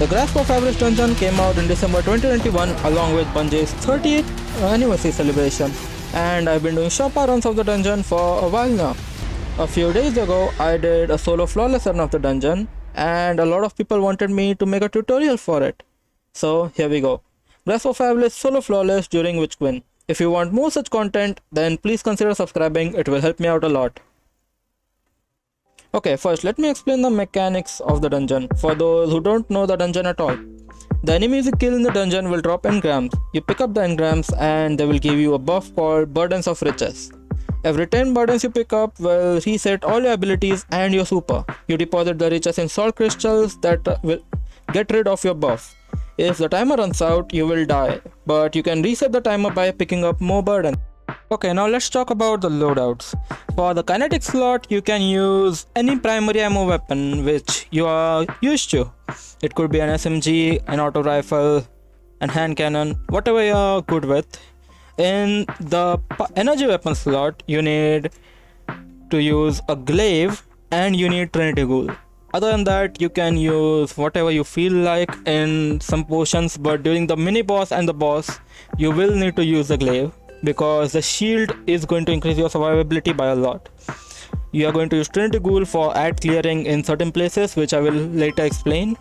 The Grasp of Avarice dungeon came out in December 2021 along with Bungie's 30th anniversary celebration, and I've been doing Sherpa runs of the dungeon for a while now. A few days ago, I did a solo flawless run of the dungeon, and a lot of people wanted me to make a tutorial for it. So here we go. Grasp of Avarice solo flawless during Witch Queen. If you want more such content, then please consider subscribing, it will help me out a lot. Okay, first let me explain the mechanics of the dungeon for those who don't know the dungeon at all. The enemies you kill in the dungeon will drop engrams. You pick up the engrams and they will give you a buff called Burdens of Riches. Every 10 burdens you pick up will reset all your abilities and your super. You deposit the riches in salt crystals that will get rid of your buff. If the timer runs out, you will die, but you can reset the timer by picking up more burdens. Okay, now let's talk about the loadouts. For the kinetic slot, you can use any primary ammo weapon which you are used to. It could be an SMG, an auto rifle, an hand cannon, whatever you are good with. In the energy weapon slot, you need to use a glaive and you need Trinity Ghoul. Other than that, you can use whatever you feel like in some portions, but during the mini boss and the boss, you will need to use the glaive, because the shield is going to increase your survivability by a lot. You are going to use Trinity Ghoul for ad clearing in certain places, which I will later explain.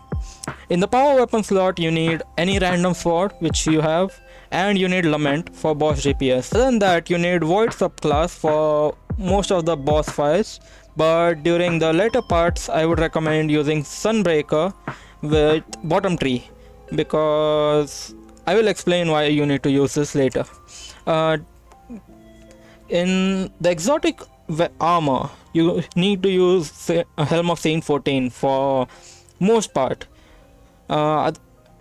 In the power weapon slot, you need any random sword which you have, and you need Lament for boss DPS. Other than that, you need Void subclass for most of the boss fights, but during the later parts I would recommend using Sunbreaker with Bottom Tree, because I will explain why you need to use this later. In the exotic armor, you need to use a Helm of Saint 14 for most part. Other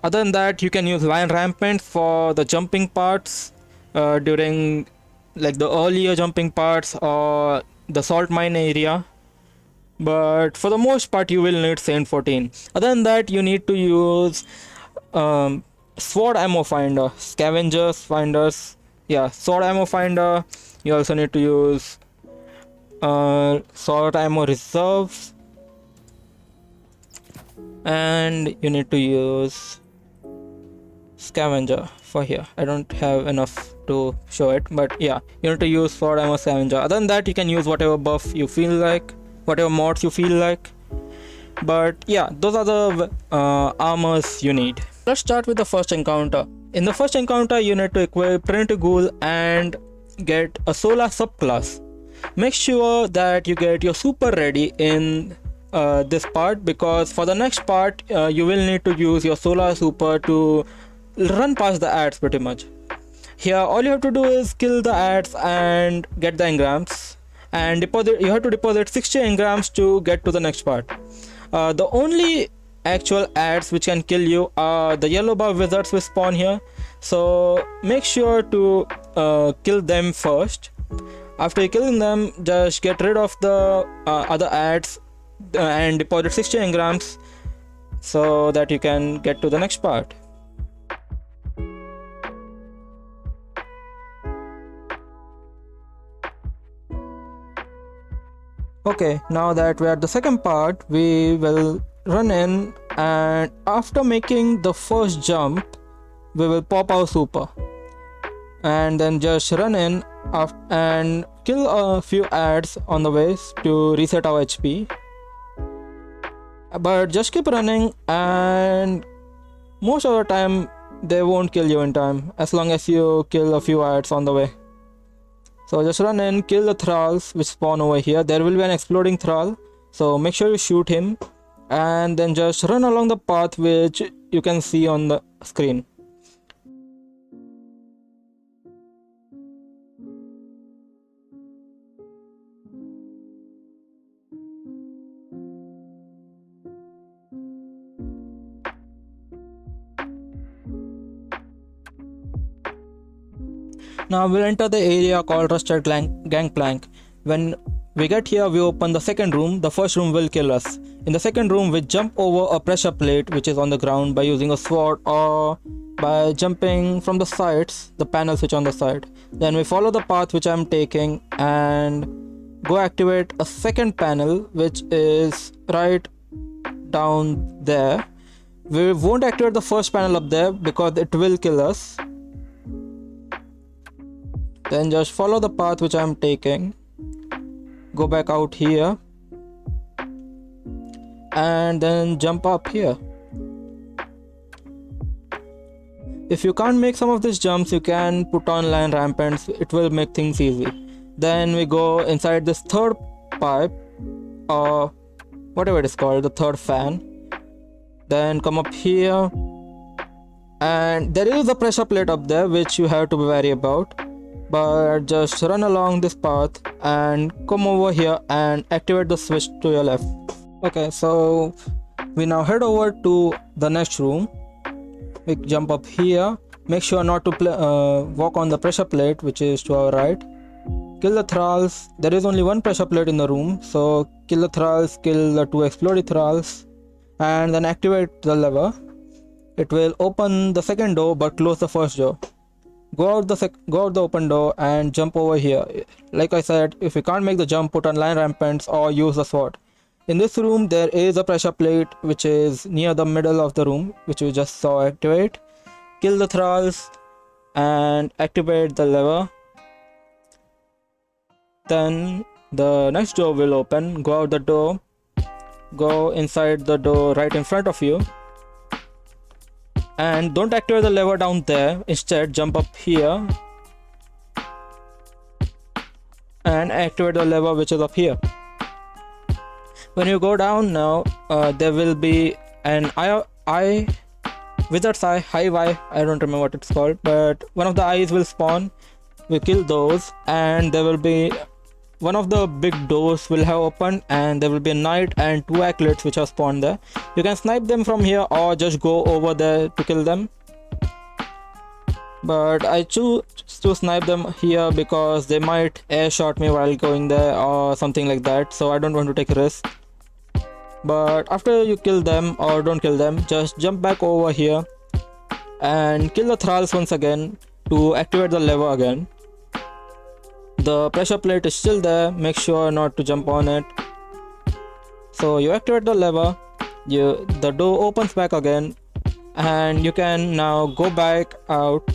than that, you can use Lion Rampant for the jumping parts during like the earlier jumping parts or the salt mine area, but for the most part you will need Saint 14. Other than that, you need to use sword ammo finder, scavengers finders. Sword ammo finder. You also need to use sword ammo reserves, and you need to use scavenger for here. I don't have enough to show it, but yeah, you need to use sword ammo scavenger. Other than that, you can use whatever buff you feel like, whatever mods you feel like, but yeah, those are the armors you need. Let's start with the first encounter. In the first encounter, you need to equip Trinity Ghoul and get a Solar subclass. Make sure that you get your super ready in this part, because for the next part you will need to use your Solar super to run past the ads pretty much. Here all you have to do is kill the ads and get the engrams, and you have to deposit 60 engrams to get to the next part. The only actual ads which can kill you are the yellow bar wizards which spawn here, so make sure to kill them first. After killing them, just get rid of the other ads and deposit 60 engrams so that you can get to the next part. Okay, now that we are at the second part, we will run in, and after making the first jump we will pop our super and then just run in and kill a few ads on the way to reset our HP. But just keep running, and most of the time they won't kill you in time as long as you kill a few ads on the way. So just run in, kill the thralls which spawn over here. There will be an exploding thrall, so make sure you shoot him, and then just run along the path which you can see on the screen. Now we'll enter the area called Rusted Gangplank. When we get here, we open the second room. The first room will kill us. In the second room, we jump over a pressure plate which is on the ground by using a sword or by jumping from the sides, the panels which are on the side. Then we follow the path which I'm taking and go activate a second panel which is right down there, We won't activate the first panel up there because it will kill us. Then just follow the path which I am taking. Go back out here. And then jump up here. If you can't make some of these jumps, you can put on line rampants. It will make things easy. Then we go inside this third pipe, or whatever it is called, the third fan. Then come up here, and there is a pressure plate up there which you have to be wary about. But just run along this path and come over here and activate the switch to your left. Okay, so we now head over to the next room. We jump up here. Make sure not to walk on the pressure plate, which is to our right. Kill the thralls. There is only one pressure plate in the room, so kill the thralls, kill the 2 explodey thralls, and then activate the lever. It will open the second door but close the first door. Go out the open door and jump over here. Like I said, if you can't make the jump, put on line rampants or use the sword. In this room there is a pressure plate which is near the middle of the room, which we just saw activate. Kill the thralls and activate the lever. Then the next door will open. Go out the door. Go inside the door right in front of you. And don't activate the lever down there. Instead, jump up here and activate the lever which is up here. When you go down now, there will be an wizard's eye, hive eye, I don't remember what it's called, but one of the eyes will spawn. We kill those, and there will be one of the big doors will have opened, and there will be a knight and 2 acolytes which are spawned there. You can snipe them from here or just go over there to kill them. But I choose to snipe them here because they might air shot me while going there or something like that, so I don't want to take a risk. But after you kill them or don't kill them, just jump back over here and kill the thralls once again to activate the lever again. The pressure plate is still there, make sure not to jump on it. So you activate the lever, the door opens back again, and you can now go back out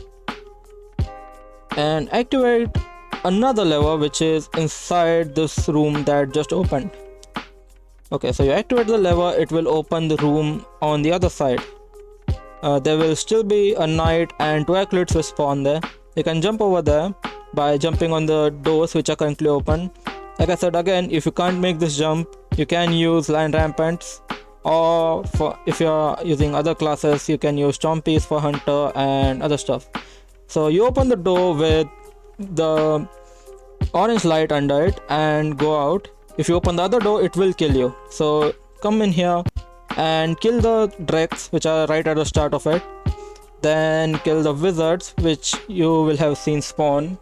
and activate another lever which is inside this room that just opened. Okay, so you activate the lever, it will open the room on the other side. There will still be a knight and 2 acolytes will spawn there. You can jump over there by jumping on the doors which are currently open. Like I said again, if you can't make this jump, you can use line rampants, or if you are using other classes, you can use chompies for hunter and other stuff. So you open the door with the orange light under it and go out. If you open the other door, it will kill you. So come in here and kill the drakes which are right at the start of it. Then kill the wizards which you will have seen spawn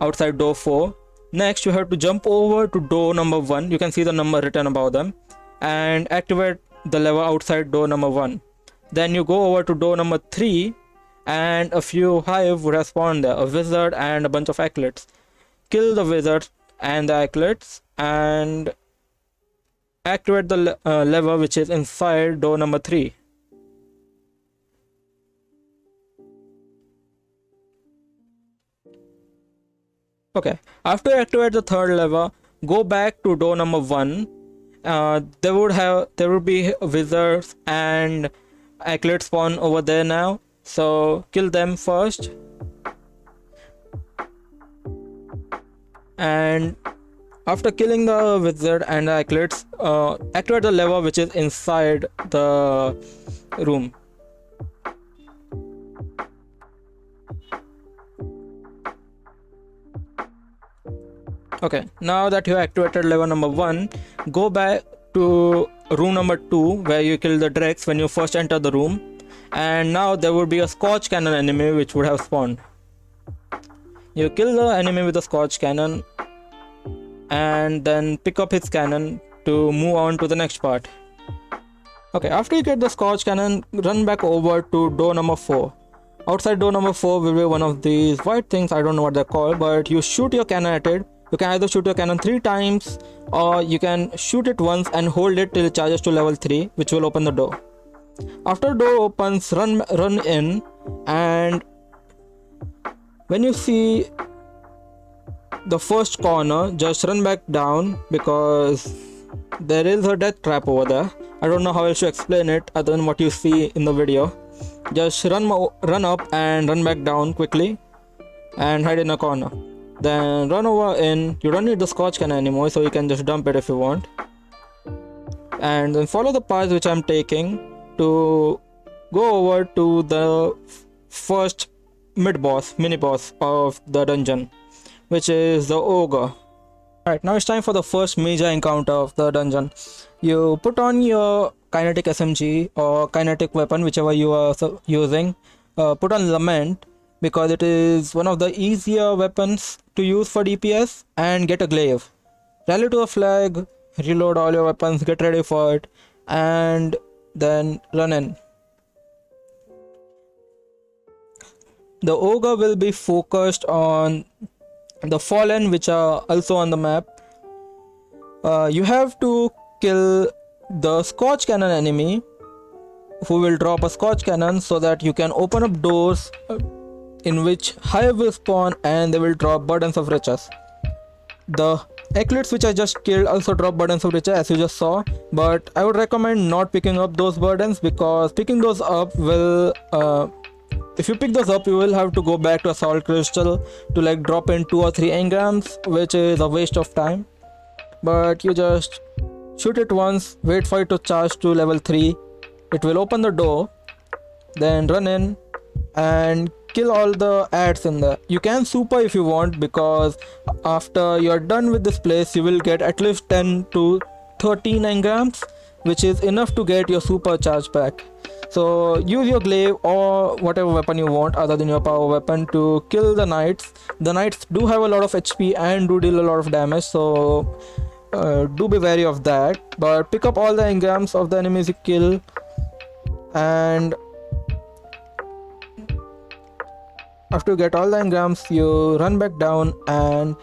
outside door 4. Next you have to jump over to door number 1. You can see the number written above them, and activate the lever outside door number 1. Then you go over to door number 3, and a few hive would have spawned there, a wizard and a bunch of acolytes. Kill the wizard and the acolytes and activate the lever which is inside door number 3. Okay, after you activate the third lever, go back to door number 1. There would be wizards and acolytes spawn over there now, so kill them first. And after killing the wizard and the acolytes, activate the lever which is inside the room. Okay, now that you activated lever number 1, go back to room number 2 where you killed the drakes when you first entered the room, and now there would be a scorch cannon enemy which would have spawned. You kill the enemy with the scorch cannon and then pick up his cannon to move on to the next part. Okay, after you get the scorch cannon, run back over to door number 4. Outside door number 4 will be one of these white things, I don't know what they're called, but you shoot your cannon at it. You can either shoot your cannon 3 times, or you can shoot it once and hold it till it charges to level 3, which will open the door. After door opens, run in, and when you see the first corner, just run back down because there is a death trap over there. I don't know how else to explain it other than what you see in the video. Just run up and run back down quickly and hide in a corner. Then run over in. You don't need the scotch can anymore, so you can just dump it if you want. And then follow the path which I'm taking to go over to the first mini boss of the dungeon, which is the Ogre. Alright, now it's time for the first major encounter of the dungeon. You put on your kinetic SMG or kinetic weapon, whichever you are using. Put on Lament because it is one of the easier weapons to use for DPS, and get a glaive. Rally to a flag, reload all your weapons, get ready for it, and then run in. The Ogre will be focused on the Fallen, which are also on the map. You have to kill the Scotch Cannon enemy, who will drop a Scotch Cannon, so that you can open up doors in which Hive will spawn and they will drop Burdens of Riches. The Eclipse which I just killed also drop Burdens of Riches, as you just saw, but I would recommend not picking up those burdens, because picking those up will if you pick those up, you will have to go back to Assault Crystal to like drop in 2 or 3 engrams, which is a waste of time. But you just shoot it once, wait for it to charge to level 3, it will open the door, then run in and kill all the ads in there. You can super if you want, because after you're done with this place, you will get at least 10 to 13 engrams, which is enough to get your super charge back. So use your glaive or whatever weapon you want other than your power weapon to kill the knights. The knights do have a lot of HP and do deal a lot of damage, so do be wary of that. But pick up all the engrams of the enemies you kill, and after you get all the engrams, you run back down and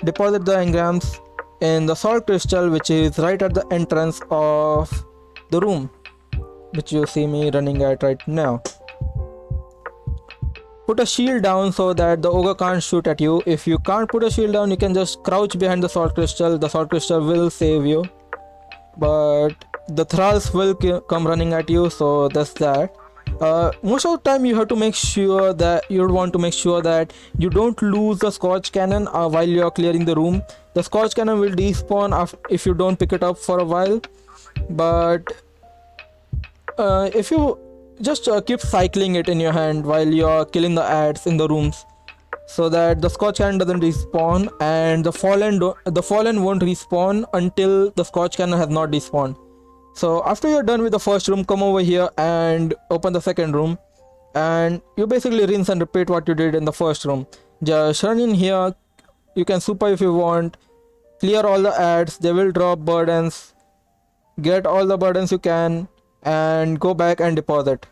deposit the engrams in the salt crystal, which is right at the entrance of the room, which you see me running at right now. Put a shield down so that the ogre can't shoot at you. If you can't put a shield down, you can just crouch behind the salt crystal. The salt crystal will save you, but the thralls will come running at you, so that's that. Most of the time you have to make sure that you want to make sure that you don't lose the Scotch Cannon while you are clearing the room. The Scotch Cannon will despawn if you don't pick it up for a while, but if you just keep cycling it in your hand while you're killing the ads in the rooms, so that the Scotch Cannon doesn't respawn, and the fallen won't respawn until the Scotch Cannon has not despawned. So after you're done with the first room, come over here and open the second room, and you basically rinse and repeat what you did in the first room. Just run in here, you can super if you want, clear all the ads, they will drop burdens, get all the burdens you can, and go back and deposit.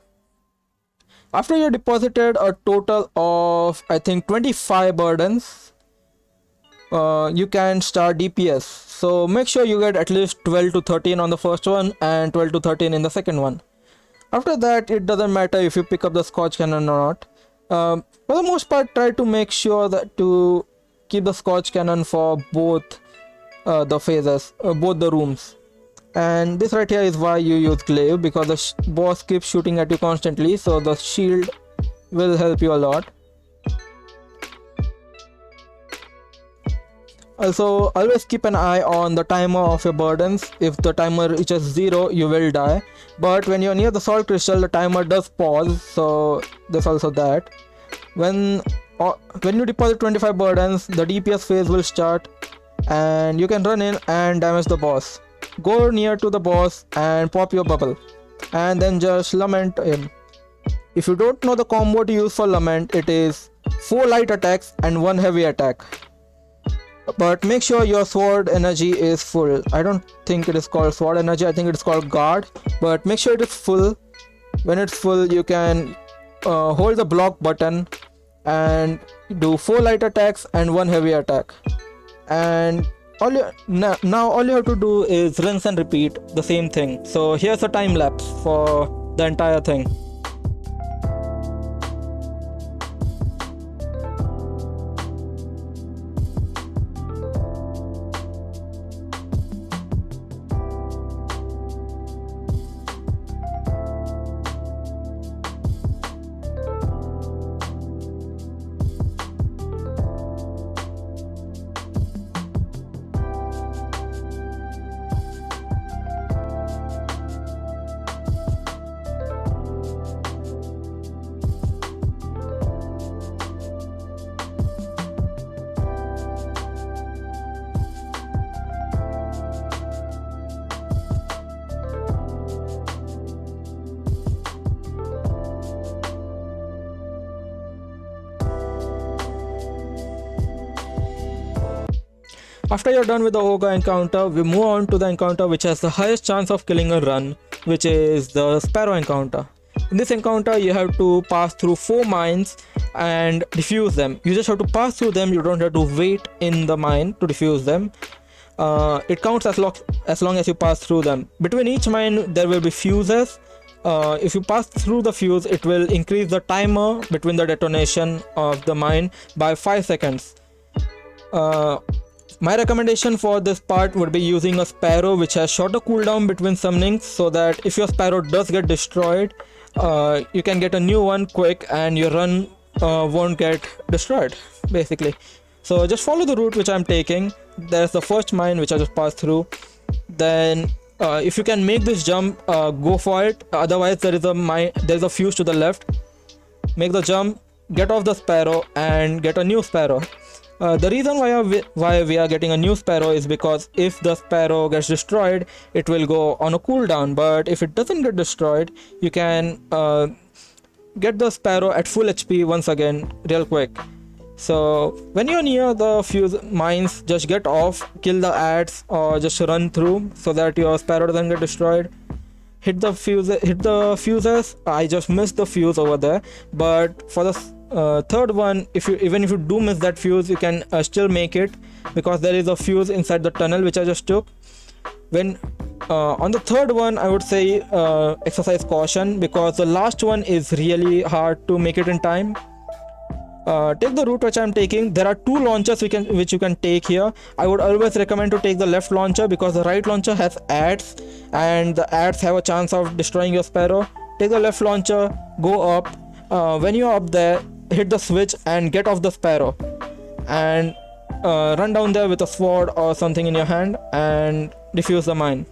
After you deposited a total of I think 25 burdens, you can start DPS. So make sure you get at least 12 to 13 on the first one and 12 to 13 in the second one. After that, it doesn't matter if you pick up the Scotch Cannon or not. For the most part, try to make sure that to keep the Scotch Cannon for both the phases, both the rooms. And this right here is why you use glaive, because the boss keeps shooting at you constantly, so the shield will help you a lot. Also, always keep an eye on the timer of your burdens. If the timer reaches 0, you will die, but when you're near the salt crystal, the timer does pause, so there's also that. When you deposit 25 burdens, the DPS phase will start, and you can run in and damage the boss. Go near to the boss and pop your bubble, and then just lament him. If you don't know the combo to use for lament, it is 4 light attacks and 1 heavy attack. But make sure your sword energy is full. I don't think it is called sword energy, I think it is called guard, but make sure it is full. When it's full, you can hold the block button and do 4 light attacks and 1 heavy attack. And now all you have to do is rinse and repeat the same thing. So here's a time lapse for the entire thing. After you're done with the Ogre encounter, we move on to the encounter which has the highest chance of killing a run, which is the Sparrow encounter. In this encounter, you have to pass through 4 mines and defuse them. You just have to pass through them, you don't have to wait in the mine to defuse them. It counts as long as you pass through them. Between each mine, there will be fuses. If you pass through the fuse, it will increase the timer between the detonation of the mine by 5 seconds. My recommendation for this part would be using a Sparrow which has shorter cooldown between summonings, so that if your Sparrow does get destroyed, you can get a new one quick and your run won't get destroyed, basically. So just follow the route which I'm taking. There's the first mine which I just passed through. Then if you can make this jump, go for it. Otherwise there is a fuse to the left. Make the jump, get off the Sparrow and get a new Sparrow. The reason why we are getting a new Sparrow is because if the Sparrow gets destroyed, it will go on a cooldown, but if it doesn't get destroyed, you can get the Sparrow at full HP once again real quick. So when you're near the fuse mines, just get off, kill the ants, or just run through so that your Sparrow doesn't get destroyed. Hit the fuses. I just missed the fuse over there, but for the third one, even if you do miss that fuse, you can still make it, because there is a fuse inside the tunnel which I just took. When on the third one, I would say exercise caution, because the last one is really hard to make it in time. Take the route which I'm taking. There are 2 launchers which you can take here. I would always recommend to take the left launcher, because the right launcher has ants and the ants have a chance of destroying your Sparrow. Take the left launcher, go up. When you're up there, hit the switch and get off the Sparrow, and run down there with a sword or something in your hand and defuse the mine.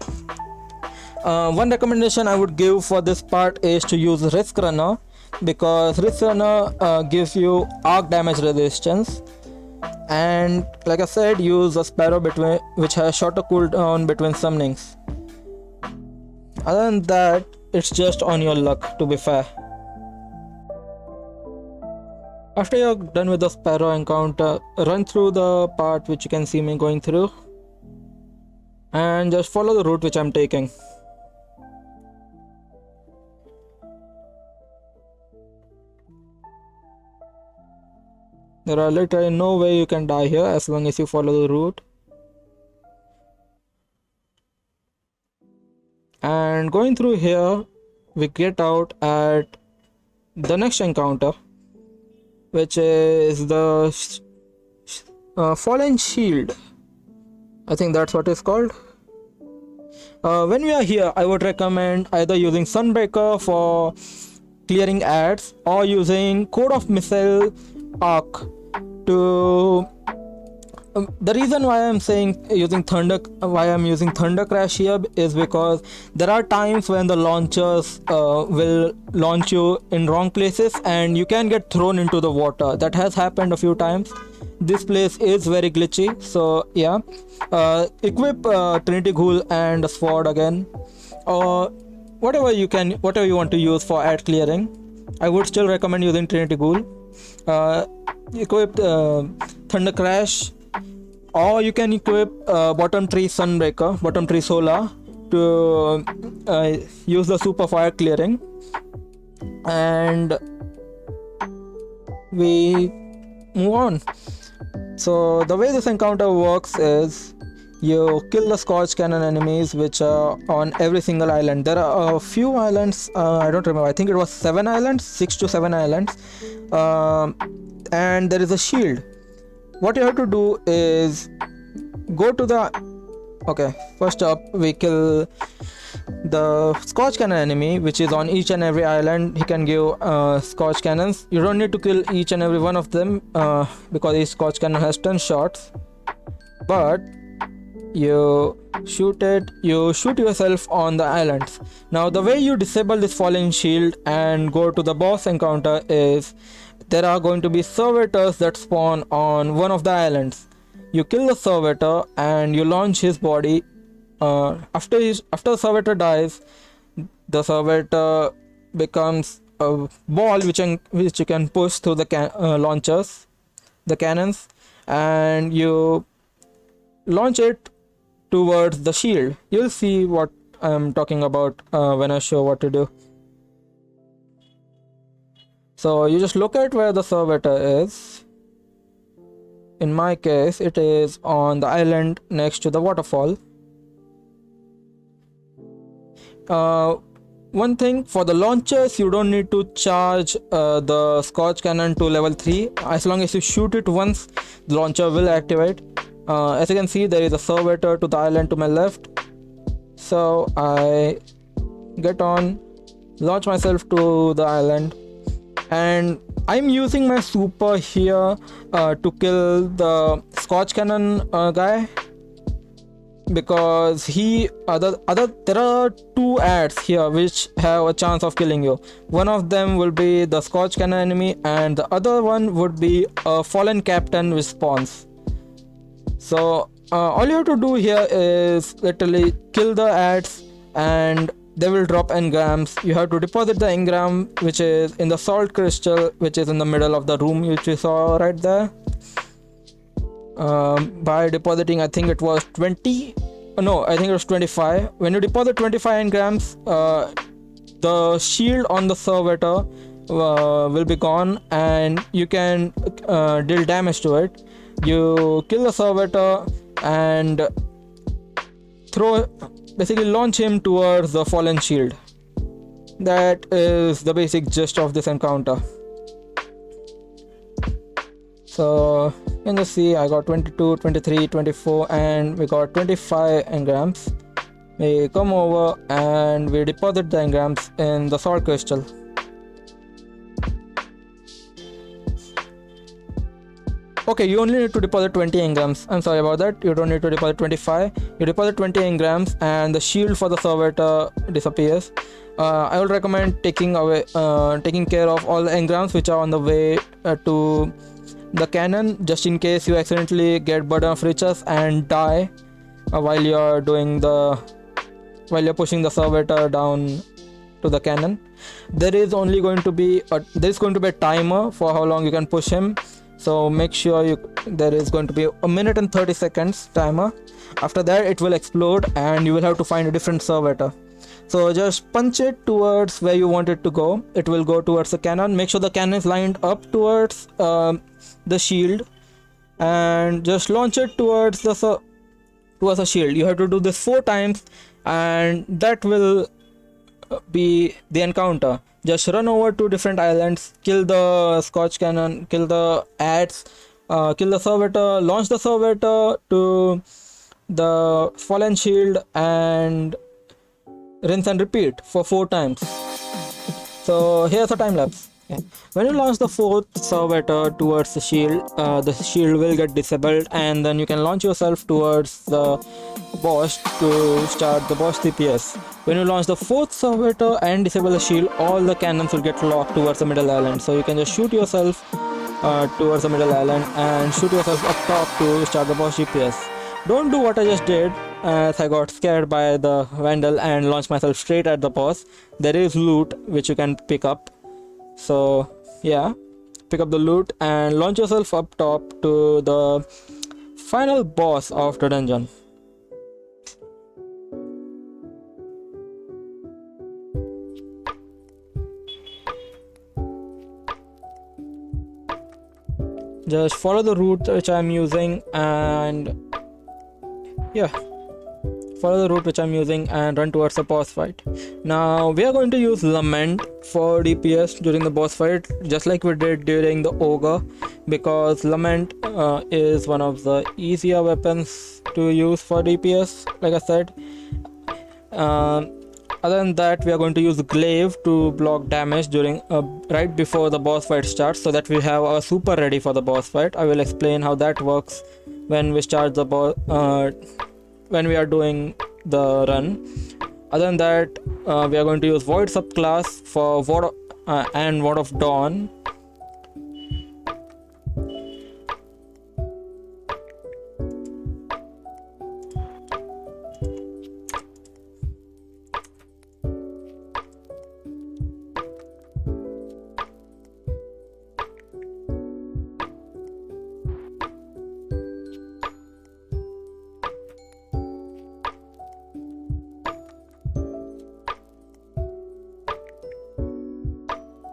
One recommendation I would give for this part is to use Risk Runner, because Risk Runner gives you arc damage resistance, and like I said, use a Sparrow which has shorter cooldown between summonings. Other than that, it's just on your luck, to be fair. After you're done with the Sparrow encounter, run through the part which you can see me going through and just follow the route which I'm taking. There are literally no way you can die here as long as you follow the route. And going through here, we get out at the next encounter, which is the Fallen Shield. I think that's what it's called. When we are here, I would recommend either using Sunbreaker for clearing ads or using Code of Missile Arc to... the reason why I'm using Thunder Crash here is because there are times when the launchers will launch you in wrong places and you can get thrown into the water. That has happened a few times. This place is very glitchy, so yeah. Equip Trinity Ghoul and a sword again, or whatever you want to use for ad clearing. I would still recommend using Trinity Ghoul. Equip Thunder Crash, or you can equip Bottom Tree Sunbreaker, Bottom Tree Solar, to use the super fire clearing. And we move on. So the way this encounter works is you kill the Scorch Cannon enemies which are on every single island. There are a few islands, I don't remember, I think it was 7 islands, 6 to 7 islands, and there is a shield. What you have to do is go to the... Okay, first up we kill the Scorch Cannon enemy which is on each and every island. He can give Scorch Cannons. You don't need to kill each and every one of them because each Scorch Cannon has 10 shots, but you shoot yourself on the islands. Now the way you disable this fallen shield and go to the boss encounter is there are going to be servitors that spawn on one of the islands. You kill the servitor and you launch his body. After the servitor dies, the servitor becomes a ball which you can push through the launchers, the cannons, and you launch it towards the shield. You'll see what I'm talking about when I show what to do. So you just look at where the servitor is. In my case, it is on the island next to the waterfall. One thing, for the launchers, you don't need to charge the Scorch Cannon to level 3. As long as you shoot it once, the launcher will activate. As you can see, there is a servitor to the island to my left. So I get on, launch myself to the island, and I'm using my super here to kill the Scorch Cannon guy, because there are 2 ads here which have a chance of killing you. One of them will be the Scorch Cannon enemy and the other one would be a fallen captain which spawns. So all you have to do here is literally kill the ads and they will drop engrams. You have to deposit the engram which is in the salt crystal which is in the middle of the room which you saw right there. By depositing, I think it was 20, no, I think it was 25. When you deposit 25 engrams, the shield on the servitor will be gone and you can deal damage to it. You kill the servitor and basically launch him towards the fallen shield. That is the basic gist of this encounter. So you can just see I got 22, 23, 24 and we got 25 engrams. We come over and we deposit the engrams in the salt crystal. Okay, you only need to deposit 20 engrams. I'm sorry about that. You don't need to deposit 25. You deposit 20 engrams and the shield for the servitor disappears. I would recommend taking care of all the engrams which are on the way to the cannon, just in case you accidentally get burden of riches and die while you're pushing the servitor down to the cannon. There is going to be a timer for how long you can push him. So make sure there is going to be a minute and 30 seconds timer. After that it will explode and you will have to find a different servitor. So just punch it towards where you want it to go. It will go towards the cannon. Make sure the cannon is lined up towards the shield and just launch it towards the shield. You have to do this 4 times and that will be the encounter. Just run over to different islands, kill the Scorch Cannon, kill the ads, kill the servitor, launch the servitor to the fallen shield and rinse and repeat for 4 times. So here's a time lapse. Okay. When you launch the 4th servitor towards the shield will get disabled and then you can launch yourself towards the boss to start the boss DPS. When you launch the 4th servitor and disable the shield, all the cannons will get locked towards the middle island. So you can just shoot yourself towards the middle island and shoot yourself up top to start the boss DPS. Don't do what I just did, as I got scared by the vandal and launched myself straight at the boss. There is loot which you can pick up. So yeah, pick up the loot and launch yourself up top to the final boss of the dungeon. Just follow the route which I'm using and yeah, follow the route which I'm using and run towards the boss fight. Now we are going to use Lament for DPS during the boss fight, just like we did during the Ogre, because Lament is one of the easier weapons to use for DPS, like I said. Other than that, we are going to use Glaive to block damage during right before the boss fight starts, so that we have our super ready for the boss fight. I will explain how that works when we start the boss. When we are doing the run. Other than that, we are going to use Void subclass for and Ward of Dawn.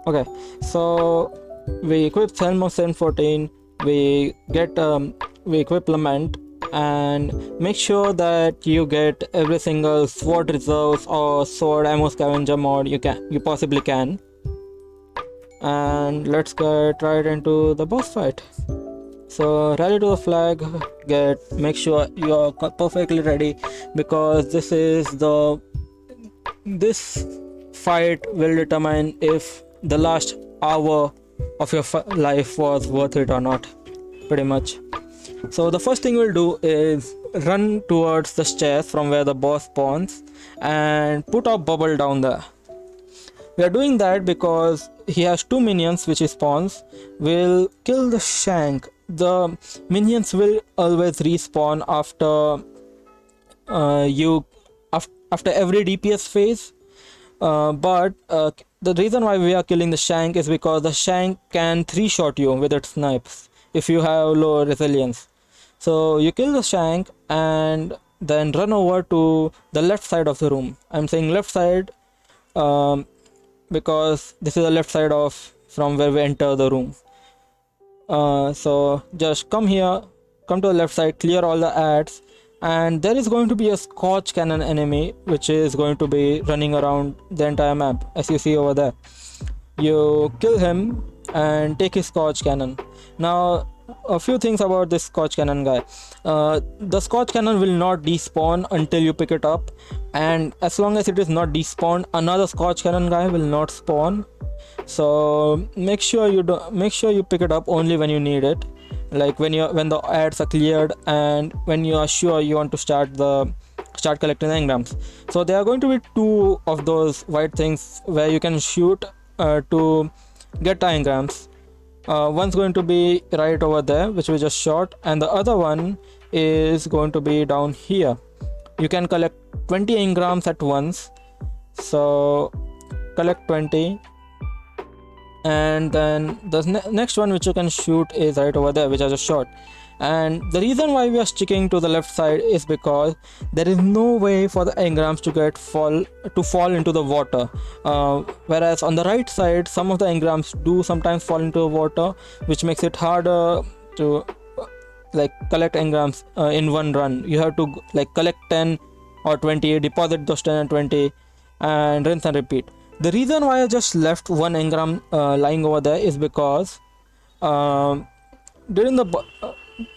Okay, so we equip Helm of 714, we equip Lament, and make sure that you get every single sword reserves or sword ammo scavenger mod you possibly can. And let's get right into the boss fight. So rally to the flag, make sure you are perfectly ready, because this fight will determine if the last hour of your life was worth it or not, pretty much. So the first thing we'll do is run towards the stairs from where the boss spawns and put our bubble down there. We are doing that because he has two minions which he spawns. We'll kill the Shank. The minions will always respawn after after every DPS phase, but the reason why we are killing the Shank is because the Shank can 3-shot you with its snipes if you have low resilience. So you kill the Shank and then run over to the left side of the room. I'm saying left side because this is the left side from where we enter the room. So just come to the left side, clear all the ads, and there is going to be a Scorch Cannon enemy which is going to be running around the entire map, as you see over there. You kill him and take his Scorch Cannon. Now a few things about this Scorch Cannon guy. The Scorch Cannon will not despawn until you pick it up, and as long as it is not despawned, another Scorch Cannon guy will not spawn. So make sure you pick it up only when you need it, like when the ads are cleared and when you are sure you want to start collecting the engrams. So there are going to be two of those white things where you can shoot to get the engrams. One's going to be right over there, which we just shot, and the other one is going to be down here. You can collect 20 engrams at once, so collect 20, and then the next one which you can shoot is right over there, which I just shot. And the reason why we are sticking to the left side is because there is no way for the engrams to fall into the water, whereas on the right side some of the engrams do sometimes fall into the water, which makes it harder to collect engrams in one run. You have to collect 10 or 20, deposit those 10 and 20, and rinse and repeat. The reason why I just left one engram lying over there is because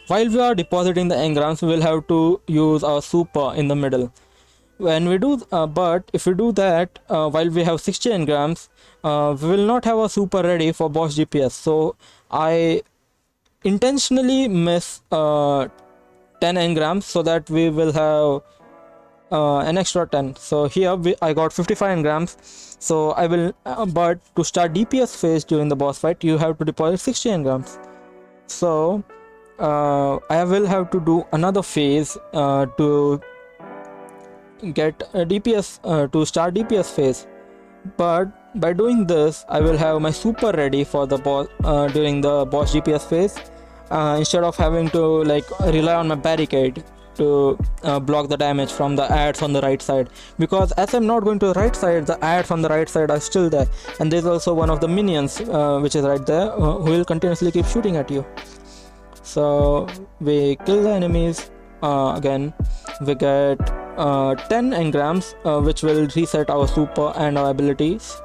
while we are depositing the engrams, we will have to use our super in the middle. But if we do that while we have 60 engrams, we will not have a super ready for boss GPS. So I intentionally miss 10 engrams so that we will have an extra 10. So here I got 55 engrams. So I will but to start DPS phase during the boss fight, you have to deposit 60 engrams. So I will have to do another phase to get a DPS to start DPS phase. But by doing this, I will have my super ready for the boss during the boss DPS phase, instead of having to rely on my barricade to block the damage from the ads on the right side. Because as I'm not going to the right side, the ads on the right side are still there, and there's also one of the minions which is right there who will continuously keep shooting at you. So we kill the enemies again, we get 10 engrams, which will reset our super and our abilities.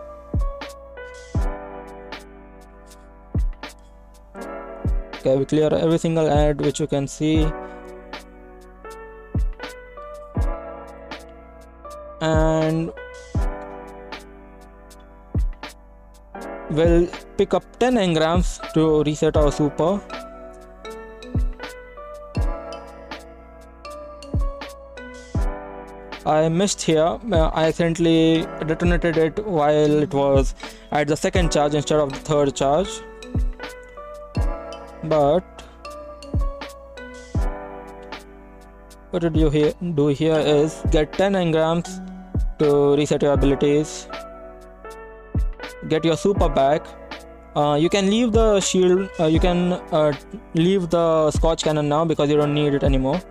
Okay, we clear every single ad which you can see, and we'll pick up 10 engrams to reset our super. I missed here. I accidentally detonated it while it was at the second charge instead of the third charge. But what did you do here is get 10 engrams to reset your abilities, get your super back. You can leave the shield, you can leave the Scotch cannon now because you don't need it anymore.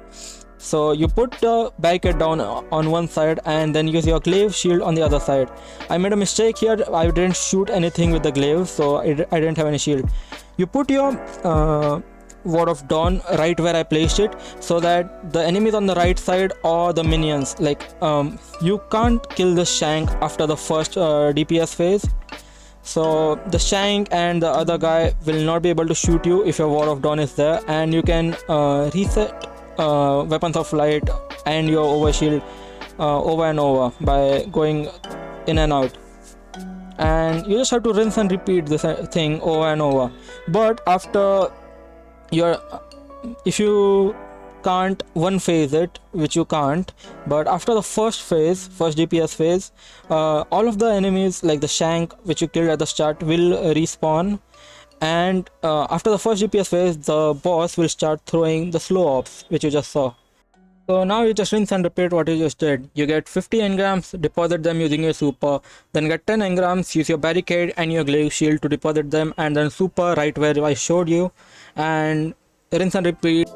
So you put the barricade down on one side and then use your glaive shield on the other side. I made a mistake here. I didn't shoot anything with the glaive, so I didn't have any shield. You put your Ward of Dawn right where I placed it, so that the enemies on the right side or the minions, like you can't kill the Shank after the first DPS phase. So the Shank and the other guy will not be able to shoot you if your Ward of Dawn is there, and you can reset weapons of light and your overshield over and over by going in and out, and you just have to rinse and repeat this thing over and over. But after your if you can't one phase it, which you can't, but after the first DPS phase, all of the enemies like the Shank which you killed at the start will respawn, and after the first DPS phase the boss will start throwing the slow ops which you just saw. So now you just rinse and repeat what you just did. You get 50 engrams, deposit them using your super, then get 10 engrams, use your barricade and your glaive shield to deposit them, and then super right where I showed you, and rinse and repeat.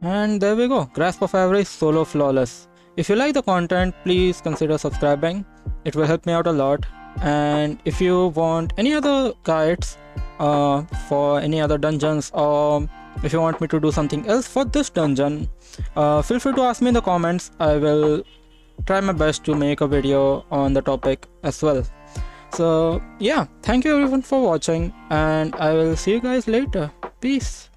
And there we go, Grasp of Avarice solo flawless. If you like the content, please consider subscribing. It will help me out a lot. And if you want any other guides for any other dungeons, or if you want me to do something else for this dungeon, feel free to ask me in the comments. I will try my best to make a video on the topic as well. So yeah, thank you everyone for watching, and I will see you guys later. Peace.